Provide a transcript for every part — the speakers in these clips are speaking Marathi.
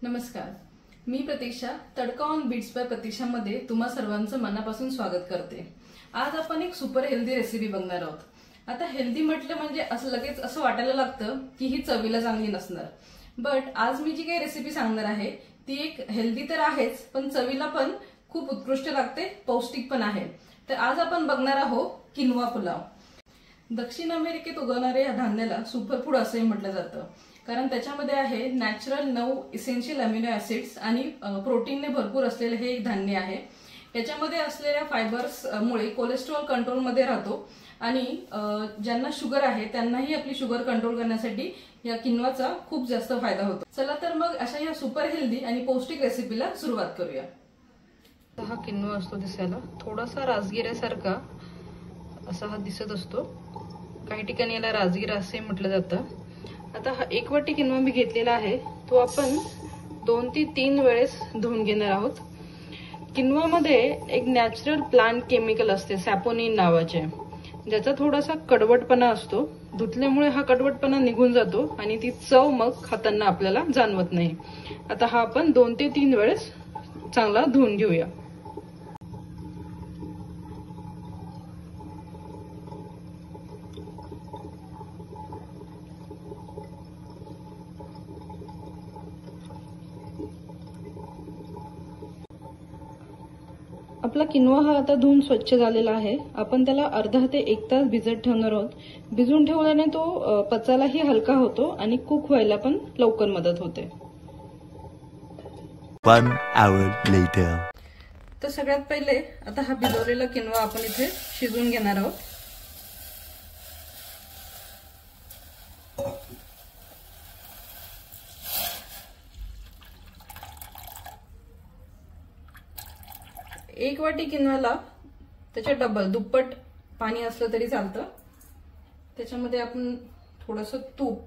नमस्कार, मी प्रतीक्षा तडका ऑन बीट्स बाय प्रतीक्षामध्ये तुम्हा सर्वांचं मनापासून स्वागत करते। आज आपण एक सुपर हेल्दी रेसिपी बघणार आहोत। आता हेल्दी म्हटलं म्हणजे असं लगेच असं वाटायला लागतं की ही चवीला चांगली नसणार, बट आज मी जी काही रेसिपी सांगणार आहे ती एक हेल्दी तर आहेच, पण चवीला पण खूप उत्कृष्ट लागते, पौष्टिक पण आहे। तर आज आपण बघणार आहोत किनवा पुलाव। दक्षिण अमेरिकेत उगवणाऱ्या या धान्याला सुपरफूड असंही म्हटलं जातं, कारण त्याच्यामध्ये आहे नॅचरल 9 इसेन्शियल अमिनो ऍसिड्स आणि प्रोटीनने भरपूर असलेले हे एक धान्य आहे। याच्यामध्ये असलेल्या फायबर्स मुळे कोलेस्ट्रॉल कंट्रोलमध्ये राहतो आणि ज्यांना शुगर आहे त्यांनाही आपली शुगर कंट्रोल करण्यासाठी या किनवाचा खूप जास्त फायदा होतो। चला तर मग अशा या सुपर हेल्दी आणि पौष्टिक रेसिपीला सुरुवात करूया। हा किनवा असतो दिसायला थोडासा राजगिऱ्यासारखा असा हा दिसत असतो, काही ठिकाणी याला राजगिरा असे म्हटलं जातं। आता हा 1 वाटी किनवा मी घेतलेला आहे, तो आपण 2 ते 3 वेळेस धुवून घेणार आहोत। किनवामध्ये एक नॅचरल प्लांट केमिकल असते सॅपोनिन नावाचे, ज्याचा थोडासा कडवटपणा असतो। धुतल्यामुळे हा कडवटपणा निघून जातो आणि ती चव मग खाताना आपल्याला जाणवत नाही। आता हा आपण 2 ते 3 वेळेस चांगला धुवून घेऊया। आपला किनवा हा आता धुवून स्वच्छ झालेला आहे। आपण त्याला अर्धा ते 1 तास भिजत ठेवणार आहोत। भिजून ठेवल्याने तो पचायलाही हलका होतो आणि कुक व्हायला पण लवकर मदत होते। 1 hour later. तर सगळ्यात पहिले आता हा भिजवलेला किनवा आपण इथे शिजवून घेणार आहोत। एक वाटी किनवाला त्याच्या डबल दुप्पट पाणी असलं तरी चालतं। त्याच्यामध्ये आपण थोडंसं तूप,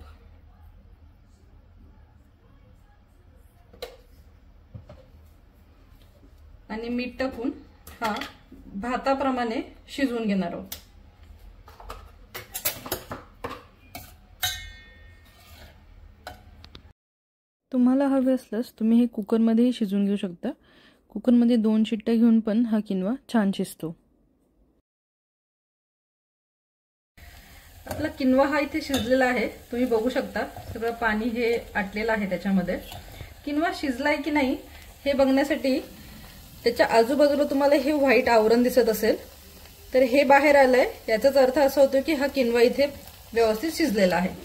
आणि मीठ टाकून हा भाताप्रमाणे शिजवून घेणार आहोत। तुम्हाला हवे असल्यास तुम्ही हे कुकरमध्येही शिजवून घेऊ शकता। कुकरमध्ये 2 शिट्ट्या घेऊन पण हा किनवा छान शिजतो। आपला किनवा हा इथे शिजलेला आहे, तुम्ही बघू शकता सगळं पाणी हे आटलेलं आहे त्याच्यामध्ये। किनवा शिजलाय की नाही हे बघण्यासाठी त्याच्या आजूबाजूला तुम्हाला हे व्हाईट आवरण दिसत असेल, तर हे बाहेर आलंय, याचाच अर्थ असा होतो की हा किनवा इथे व्यवस्थित शिजलेला आहे।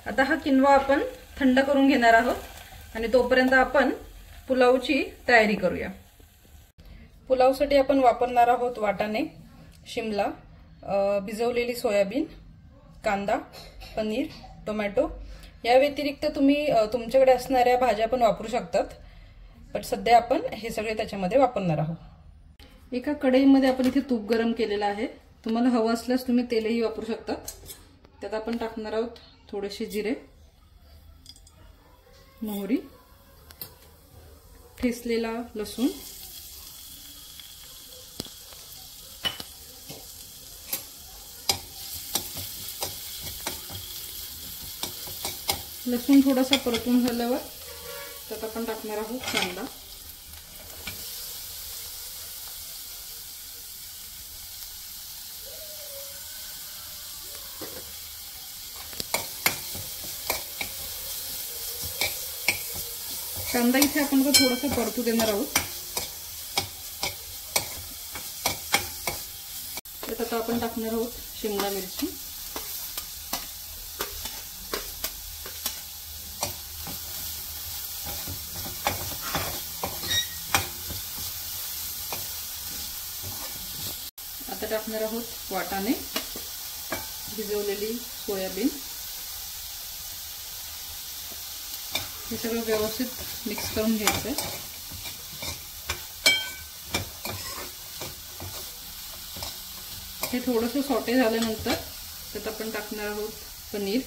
आता हा किनवा आपण थंड करून घेणार आहोत आणि तोपर्यंत आपण पुलावची तयारी करूया। पुलावसाठी आपण वापरणार आहोत वाटाणे, शिमला, भिजवलेली सोयाबीन, कांदा, पनीर, टोमॅटो। या व्यतिरिक्त तुम्ही तुमच्याकडे असणाऱ्या भाज्या पण वापरू शकतात, पण सध्या आपण हे सगळे त्याच्यामध्ये वापरणार आहोत। एका कढईमध्ये आपण इथे तूप गरम केलेलं आहे, तुम्हाला हवं असल्यास तुम्ही तेलही वापरू शकता। त्यात आपण टाकणार आहोत थोडेसे जिरे, मोहरी, ठेचलेला लसूण, लसूण थोडासा परतून झाल्यावर त्यात आपण टाकणार आहोत कांदा, कांदा इथे आपण थोडासा परतू देणार आहोत। त्यात आता आपण टाकणार आहोत शिमला मिरची, आता टाकणार आहोत वाटाणे, भिजवलेली सोयाबीन। हे सगळं व्यवस्थित मिक्स करून घ्यायचं। हे थोडंसं सॉटे झाल्यानंतर त्यात आपण टाकणार आहोत पनीर,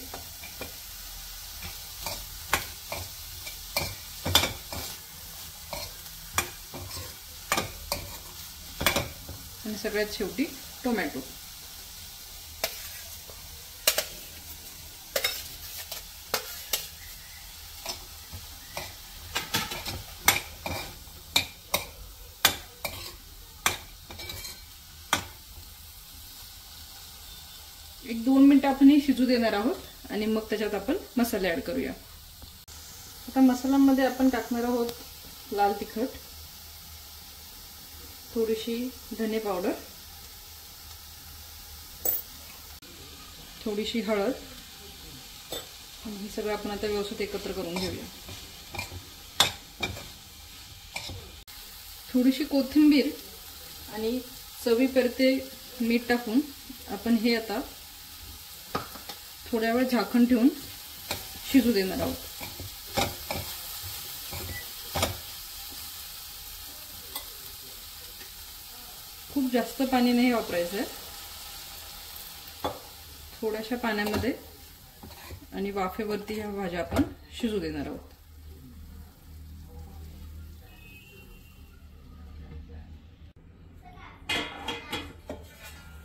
आणि सगळ्यात शेवटी टोमॅटो। 2 मिनिटं आपण हे शिजू देणार आहोत आणि मग त्याच्यात आपण मसाले ऍड करूया। आता मसाल्यांमध्ये आपण टाकणार आहोत लाल तिखट, थोडीशी धने पावडर, थोडीशी हळद आणि हे सगळं आपण आता व्यवस्थित एकत्र करून घेऊया। थोडीशी कोथिंबीर आणि चवीपुरते मीठ टाकून आपण हे आता थोड्या वेळ झाकण ठेवून शिजू देणार आहोत। खूप जास्त पाणी नाही वापरायचं आहे, थोड्याशा पाण्यामध्ये आणि वाफेवरती ह्या भाज्या आपण शिजू देणार आहोत।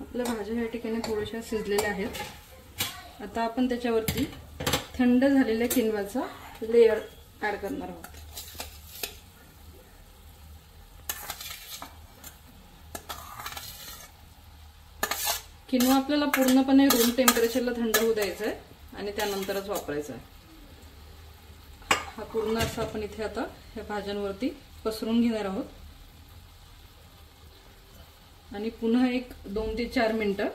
आपल्या भाज्या या ठिकाणी थोड्याशा शिजलेल्या आहेत। आता आपण त्याच्यावरती थंड झालेल्या किनवाचा लेयर ऍड करणार आहोत। किनवा आपल्याला पूर्णपणे रूम टेम्परेचरला थंड होऊ द्यायचा आहे आणि त्यानंतरच वापरायचा आहे। हा पूर्ण असा आपण इथे आता ह्या भाज्यांवरती पसरून घेणार आहोत आणि पुन्हा एक 2 ते 4 मिनिटं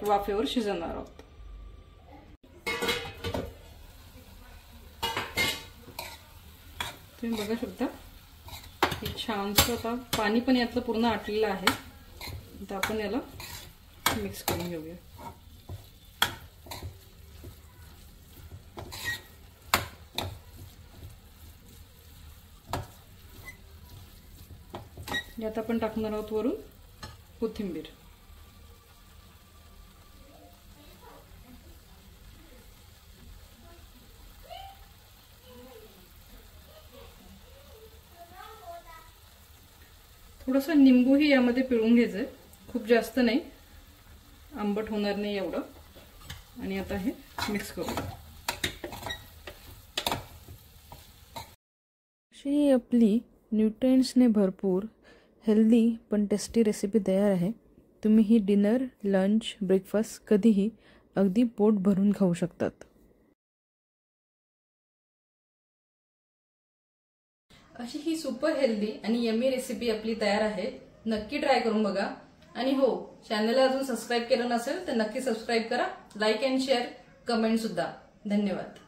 वाफेवर शिजवणार आहोत। तुम्ही बघू शकता हे छानसं आता पाणी पण यातलं पूर्ण आटलेलं आहे। आता आपण याला मिक्स करून घेऊया। यात आपण टाकणार आहोत वरून कोथिंबीर। थोडंसं निंबूही यामध्ये पिळून घ्यायचंय, खूप जास्त नाही, आंबट होणार नाही एवढं। आणि आता हे मिक्स करू। अशी आपली न्यूट्रिएंट्सने भरपूर हेल्दी पण टेस्टी रेसिपी तयार आहे। तुम्ही ही डिनर, लंच, ब्रेकफास्ट कधीही अगदी पोट भरून खाऊ शकतात। अशी ही सुपर हेल्दी आणि यम्मी रेसिपी आपली तयार आहे। नक्की ट्राय करून बघा आणि हो, चॅनलला अजून सबस्क्राईब केलं नसेल तर नक्की सबस्क्राईब करा, लाईक अँड शेअर, कमेंट सुद्धा। धन्यवाद।